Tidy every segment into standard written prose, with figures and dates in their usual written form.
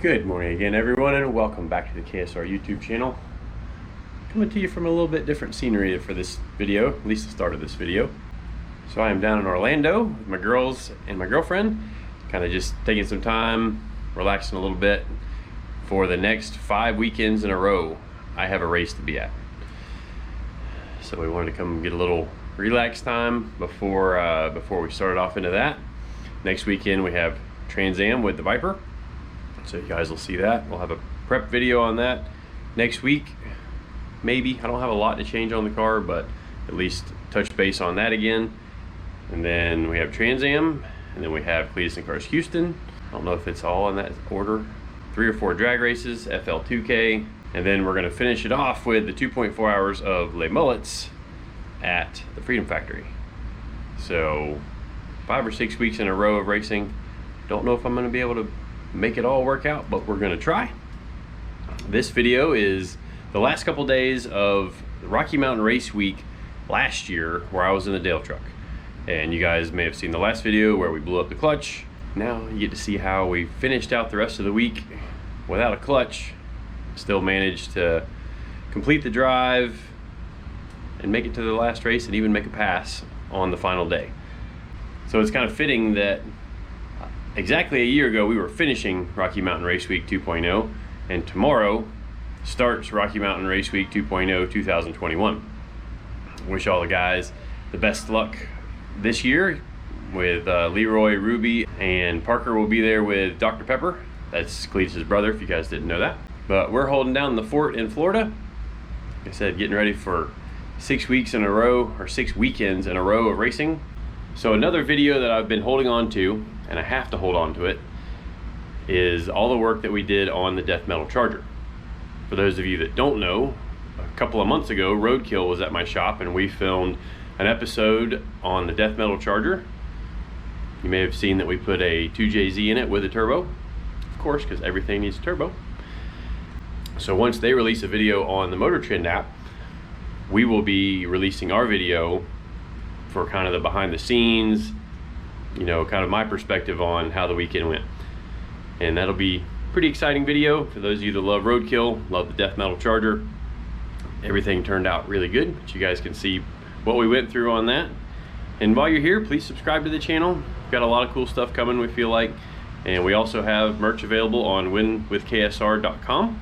Good morning again, everyone, and welcome back to the KSR YouTube channel. Coming to you from a little bit different scenery for this video, at least the start of this video. So I am down in Orlando with my girls and my girlfriend, kind of just taking some time, relaxing a little bit. For the next 5 weekends in a row, I have a race to be at. So we wanted to come get a little relax time before we started off into that. Next weekend we have Trans Am with the Viper. So you guys will see that. We'll have a prep video on that next week. Maybe. I don't have a lot to change on the car, but at least touch base on that again. And then we have Trans Am, and then we have Cleetus and Cars Houston. I don't know if it's all in that order. 3 or 4 drag races, FL2K, and then we're gonna finish it off with the 2.4 hours of Les Mullets at the Freedom Factory. So 5 or 6 weeks in a row of racing. Don't know if I'm gonna be able to make it all work out, but we're gonna try. This video is the last couple days of the Rocky Mountain Race Week last year, where I was in the Dale truck. And you guys may have seen the last video where we blew up the clutch. Now you get to see how we finished out the rest of the week without a clutch, still managed to complete the drive and make it to the last race and even make a pass on the final day. So it's kind of fitting that exactly a year ago we were finishing Rocky Mountain Race Week 2.0, and tomorrow starts Rocky Mountain Race Week 2.0 2021. Wish all the guys the best luck this year with Leroy, Ruby, and Parker will be there with Dr. Pepper. That's Cleetus' brother, if you guys didn't know that. But we're holding down the fort in Florida. Like I said, getting ready for 6 weeks in a row, or 6 weekends in a row of racing. So another video that I've been holding on to, and I have to hold on to it, is all the work that we did on the Death Metal Charger. For those of you that don't know, a couple of months ago, Roadkill was at my shop and we filmed an episode on the Death Metal Charger. You may have seen that we put a 2JZ in it with a turbo, of course, because everything needs a turbo. So once they release a video on the Motor Trend app, we will be releasing our video for kind of the behind the scenes, you know, kind of my perspective on how the weekend went. And that'll be pretty exciting video for those of you that love Roadkill, love the Death Metal Charger. Everything turned out really good, but you guys can see what we went through on that. And while you're here, please subscribe to the channel. We've got a lot of cool stuff coming, we feel like. And we also have merch available on winwithksr.com.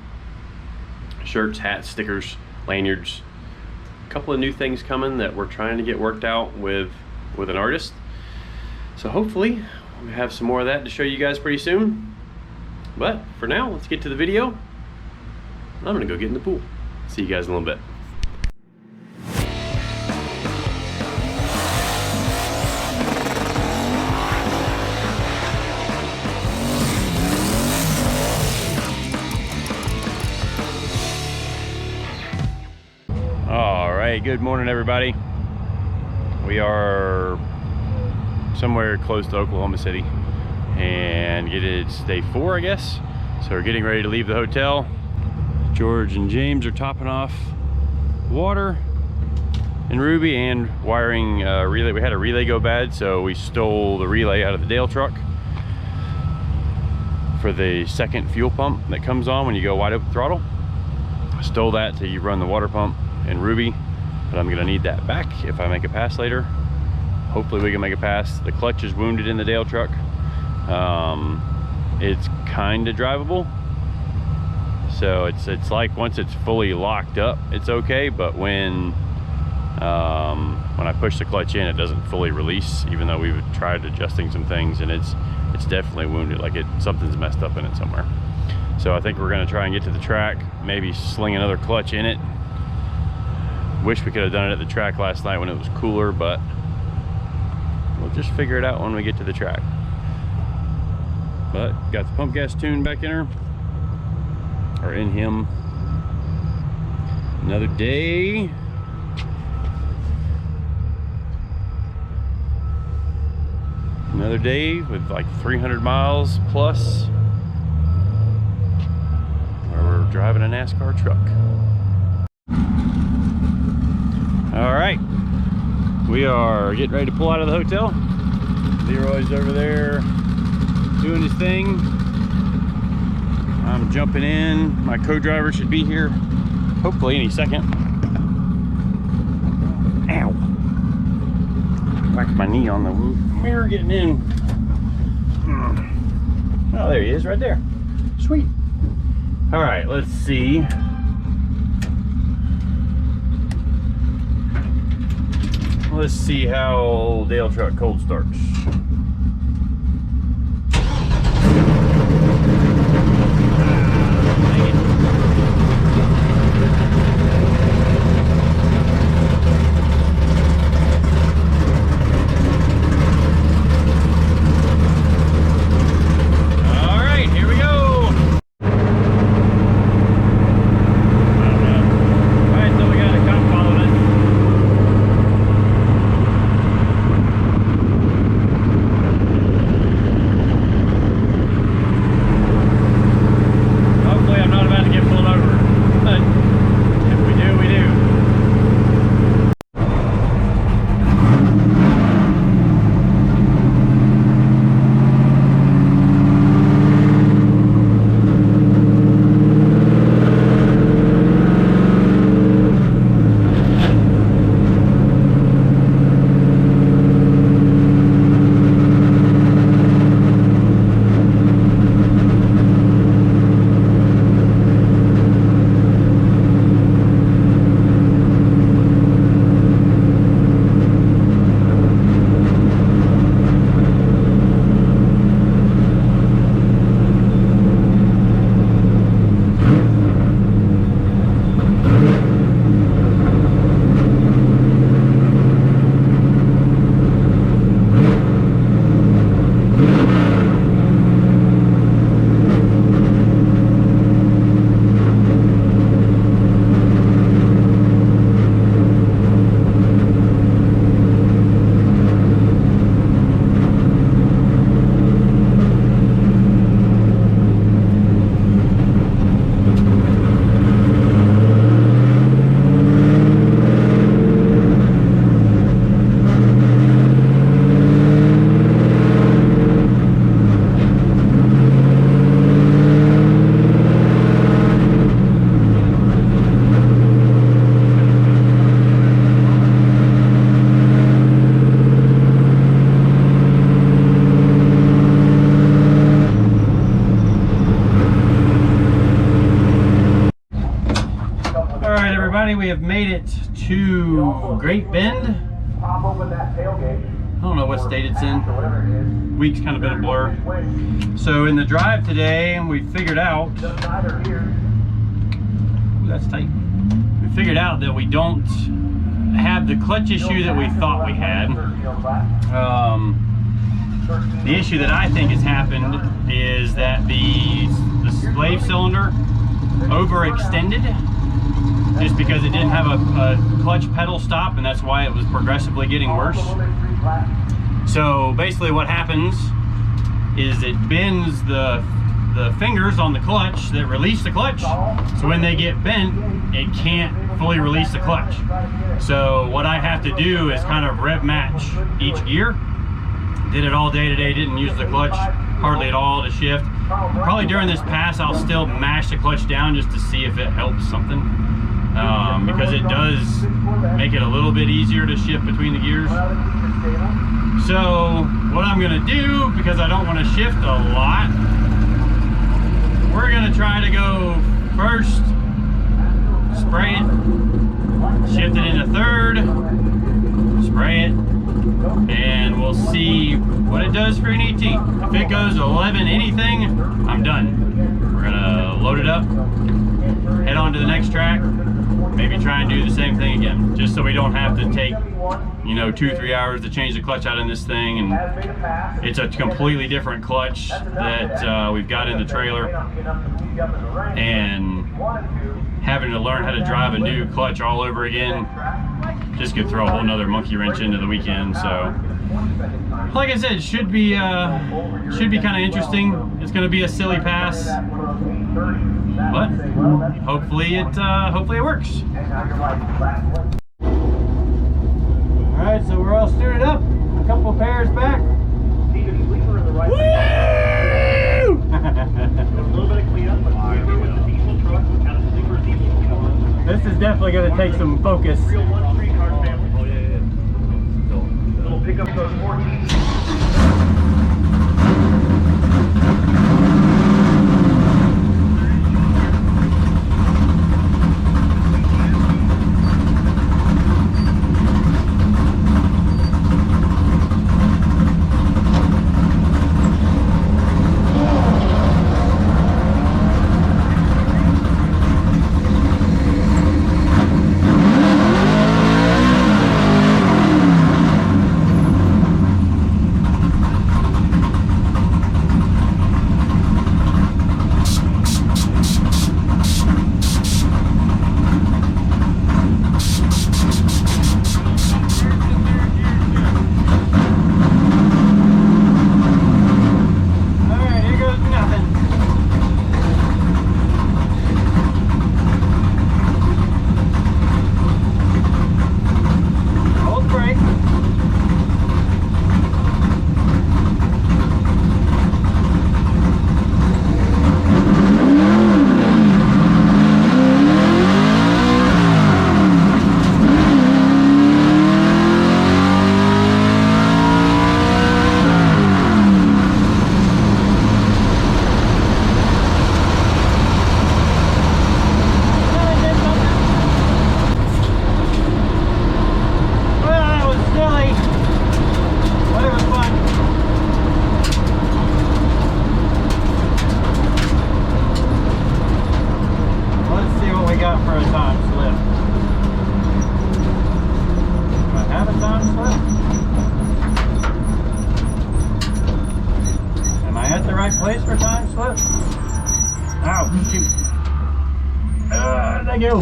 Shirts, hats, stickers, lanyards. A couple of new things coming that we're trying to get worked out with an artist. So hopefully we have some more of that to show you guys pretty soon. But for now, let's get to the video. I'm gonna go get in the pool. See you guys in a little bit. All right, good morning, everybody. We are somewhere close to Oklahoma City, and it's day 4, I guess. So we're getting ready to leave the hotel. George and James are topping off water, and Ruby, and wiring relay. We had a relay go bad, so we stole the relay out of the Dale truck for the second fuel pump that comes on when you go wide open throttle. I stole that to run the water pump and Ruby, but I'm gonna need that back if I make a pass later. Hopefully we can make a pass. The clutch is wounded in the Dale truck. It's kind of drivable, so it's like once it's fully locked up, it's okay, but when I push the clutch in, it doesn't fully release, even though we've tried adjusting some things, and it's definitely wounded, like something's messed up in it somewhere. So I think we're gonna try and get to the track, maybe sling another clutch in it. Wish we could have done it at the track last night when it was cooler, but we'll just figure it out when we get to the track. But got the pump gas tune back in her, or in him. Another day. Another day with like 300 miles plus, where we're driving a NASCAR truck. All right, we are getting ready to pull out of the hotel. Leroy's over there doing his thing. I'm jumping in. My co-driver should be here hopefully any second. Ow! Whacked my knee on the mirror getting in. Oh, there he is right there. Sweet. All right, let's see. Let's see how Dale truck cold starts. We have made it to Great Bend. I don't know what state it's in. Week's kind of been a blur. So in the drive today, we figured out, ooh, that's tight. We figured out that we don't have the clutch issue that we thought we had. The issue that I think has happened is that the slave cylinder overextended, just because it didn't have a clutch pedal stop, and that's why it was progressively getting worse. So basically what happens is it bends the fingers on the clutch that release the clutch, so when they get bent, it can't fully release the clutch. So what I have to do is kind of rev match each gear. Did it all day today, didn't use the clutch hardly at all to shift. Probably during this pass I'll still mash the clutch down just to see if it helps something. Because it does make it a little bit easier to shift between the gears. So what I'm going to do, because I don't want to shift a lot, we're going to try to go first, spray it, shift it into third, spray it, and we'll see what it does for an ET. If it goes 11 anything, I'm done. We're going to load it up, head on to the next track, maybe try and do the same thing again, just so we don't have to take, you know, 2-3 hours to change the clutch out in this thing. And it's a completely different clutch that we've got in the trailer, and having to learn how to drive a new clutch all over again just could throw a whole nother monkey wrench into the weekend. So like I said, it should be kind of interesting. It's going to be a silly pass, but hopefully it works. All right, so we're all steered up. A couple pairs back. Woo! definitely going to take some focus. Oh, yeah. Little pickup truck 14. Place for time slip. Ow, shoot. Thank you.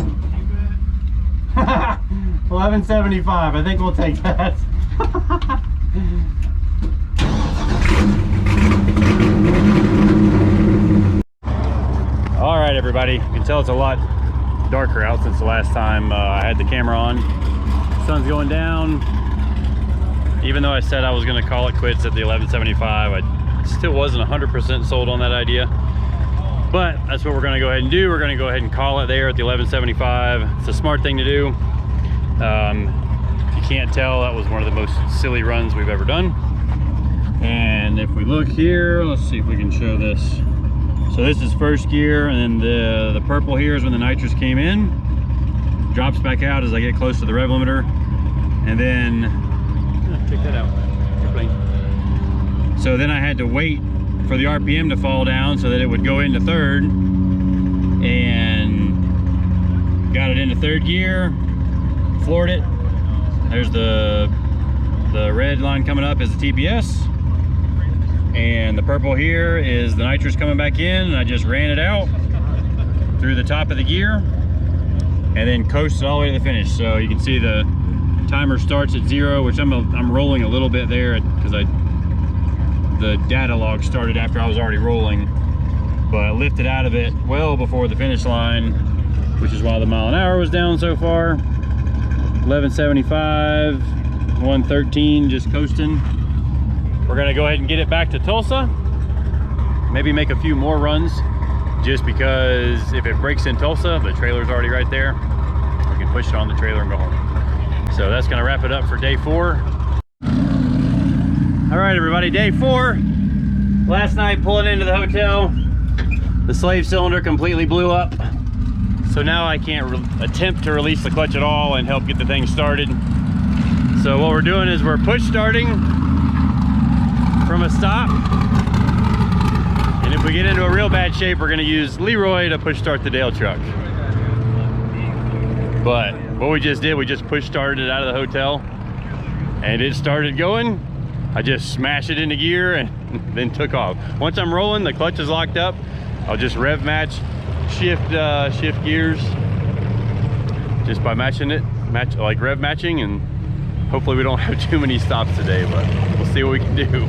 1175. I think we'll take that. All right, everybody. You can tell it's a lot darker out since the last time I had the camera on. Sun's going down. Even though I said I was going to call it quits at the 1175, I still wasn't 100% sold on that idea, but that's what we're going to go ahead and do. We're going to go ahead and call it there at the 1175. It's a smart thing to do. If you can't tell, that was one of the most silly runs we've ever done. And if we look here, let's see if we can show this. So this is first gear, and then the purple here is when the nitrous came in. Drops back out as I get close to the rev limiter, and then check that out. Airplane. So then I had to wait for the RPM to fall down so that it would go into third, and got it into third gear, floored it. There's the red line coming up is the TPS, and the purple here is the nitrous coming back in, and I just ran it out through the top of the gear and then coasted all the way to the finish. So you can see the timer starts at 0, which I'm rolling a little bit there because the data log started after I was already rolling, but I lifted out of it well before the finish line, which is why the mile an hour was down so far. 1175, 113, just coasting. We're gonna go ahead and get it back to Tulsa, maybe make a few more runs, just because if it breaks in Tulsa, the trailer's already right there. We can push it on the trailer and go home. So that's gonna wrap it up for day 4. All right, everybody, day 4. Last night pulling into the hotel, the slave cylinder completely blew up. So now I can't attempt to release the clutch at all and help get the thing started. So what we're doing is we're push starting from a stop. And if we get into a real bad shape, we're gonna use Leroy to push start the Dale truck. But what we just did, we just push started it out of the hotel and it started going. I just smashed it into gear and then took off. Once I'm rolling, the clutch is locked up. I'll just rev match, shift gears just by matching it, like rev matching, and hopefully we don't have too many stops today, but we'll see what we can do.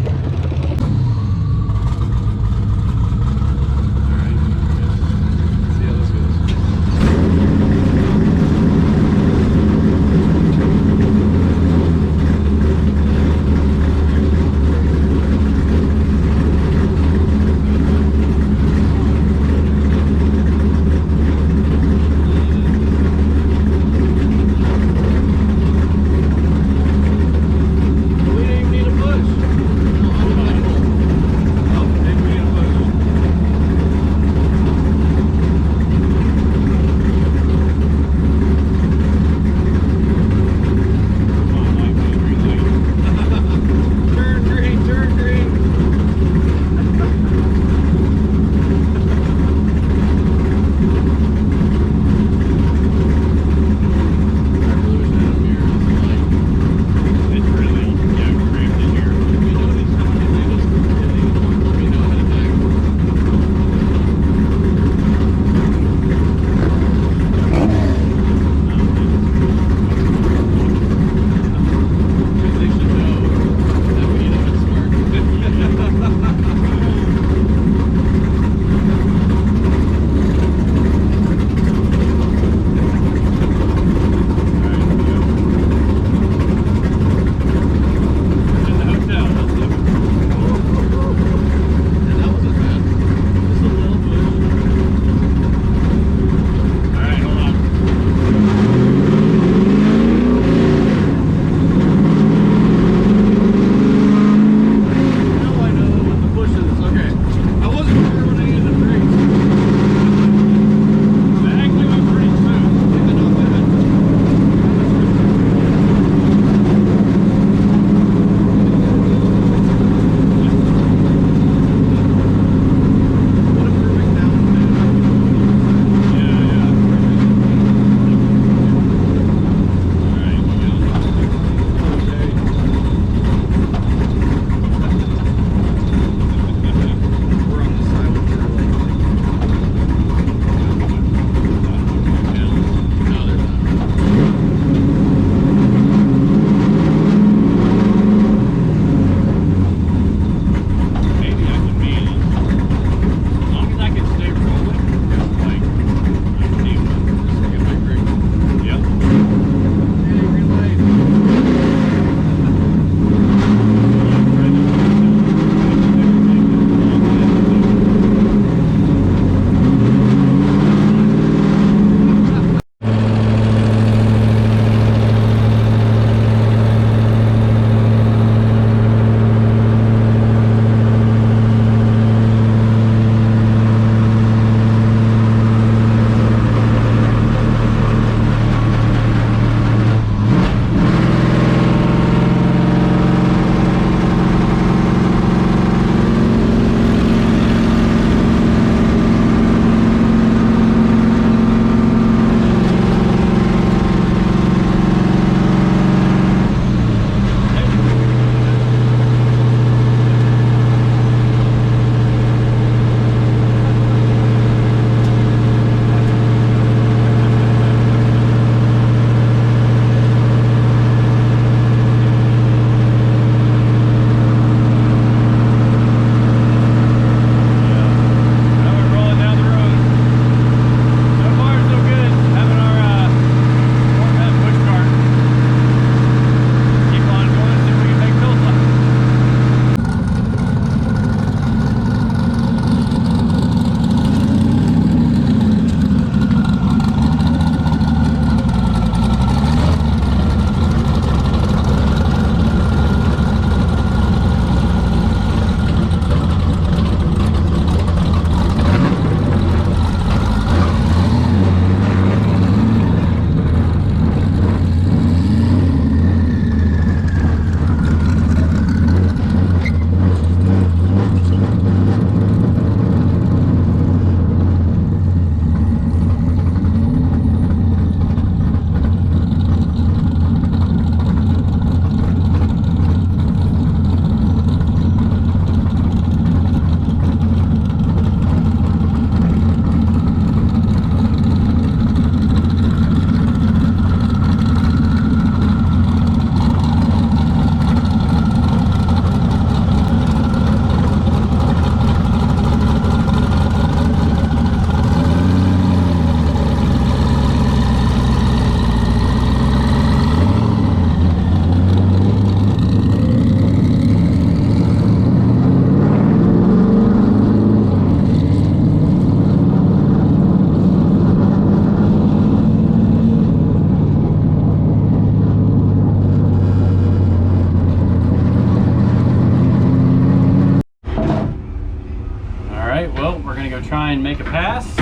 Alright, well, we're gonna go try and make a pass.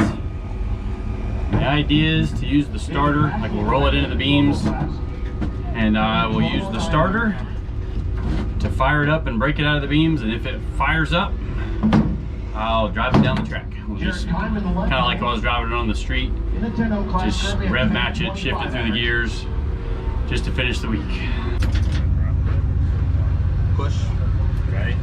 The idea is to use the starter, like we'll roll it into the beams, and we'll use the starter to fire it up and break it out of the beams, and if it fires up, I'll drive it down the track. We'll just kind of like when I was driving it on the street, just rev match it, shift it through the gears, just to finish the week. Push. Okay.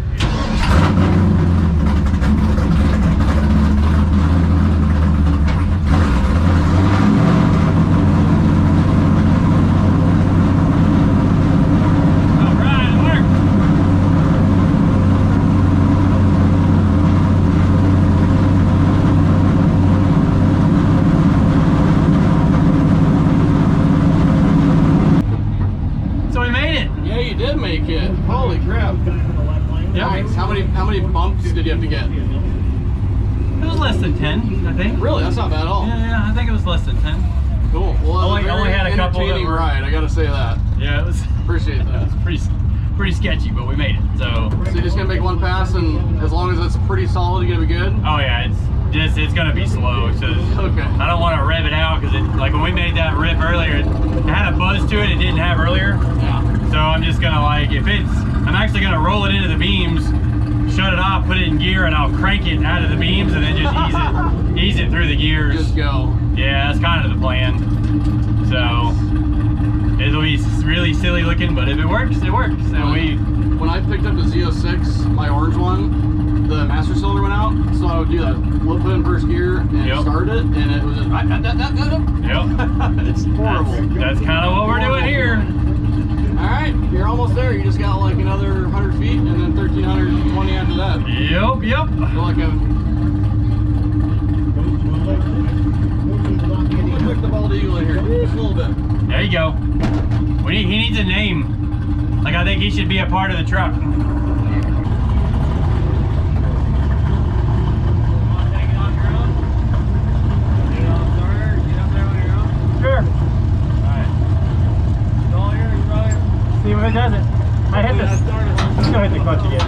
Holy crap. Yeah. Nice. How many bumps did you have to get? It was less than 10, I think. Really? That's not bad at all. Yeah, I think it was less than 10. Cool. Well, only had a couple that were... ride, I gotta say that. Yeah, it was... Appreciate that. It was pretty sketchy, but we made it, so... So you're just gonna make one pass, and as long as it's pretty solid, you're gonna be good? Oh yeah, it's gonna be slow. So okay. I don't want to rev it out, because like when we made that rip earlier, it had a buzz to it didn't have earlier. Yeah. So I'm just gonna I'm actually gonna roll it into the beams, shut it off, put it in gear, and I'll crank it out of the beams and then just ease it through the gears. Just go. Yeah, that's kind of the plan. So it'll be really silly looking, but if it works, it works. So when I picked up the Z06, my orange one, the master cylinder went out, so I would do that. We'll put in first gear and start it, and it was just Yep. It's horrible. That's kind of what we're doing here. All right, you're almost there. You just got like another 100 feet, and then 1,320 after that. Yep. You're like a click the bald eagle in here, just a little bit. There you go. He needs a name. Like I think he should be a part of the truck. See if it does it. I hit this. Let's go hit the clutch again.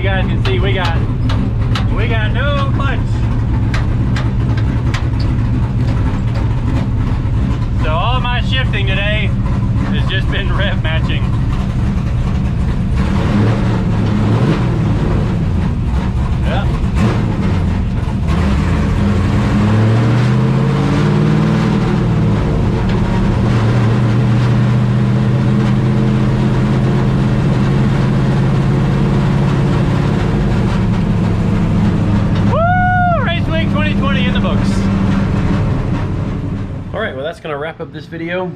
guys can see, we got no clutch. So all my shifting today has just been rev matching. Yeah. That's gonna wrap up this video.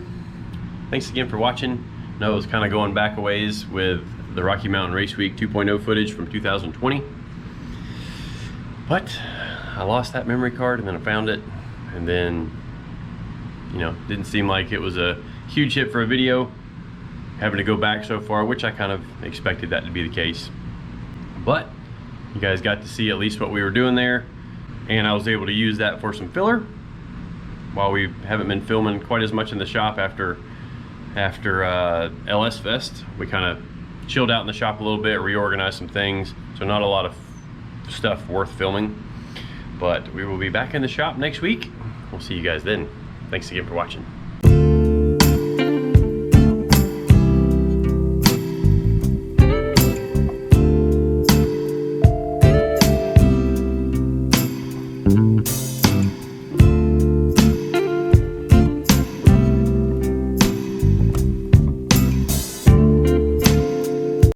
Thanks again for watching. I know it was kind of going back a ways with the Rocky Mountain Race Week 2.0 footage from 2020, but I lost that memory card and then I found it, and then, you know, didn't seem like it was a huge hit for a video, having to go back so far, which I kind of expected that to be the case. But you guys got to see at least what we were doing there, and I was able to use that for some filler while we haven't been filming quite as much in the shop after LS Fest. We kind of chilled out in the shop a little bit, reorganized some things, so not a lot of stuff worth filming. But we will be back in the shop next week. We'll see you guys then. Thanks again for watching.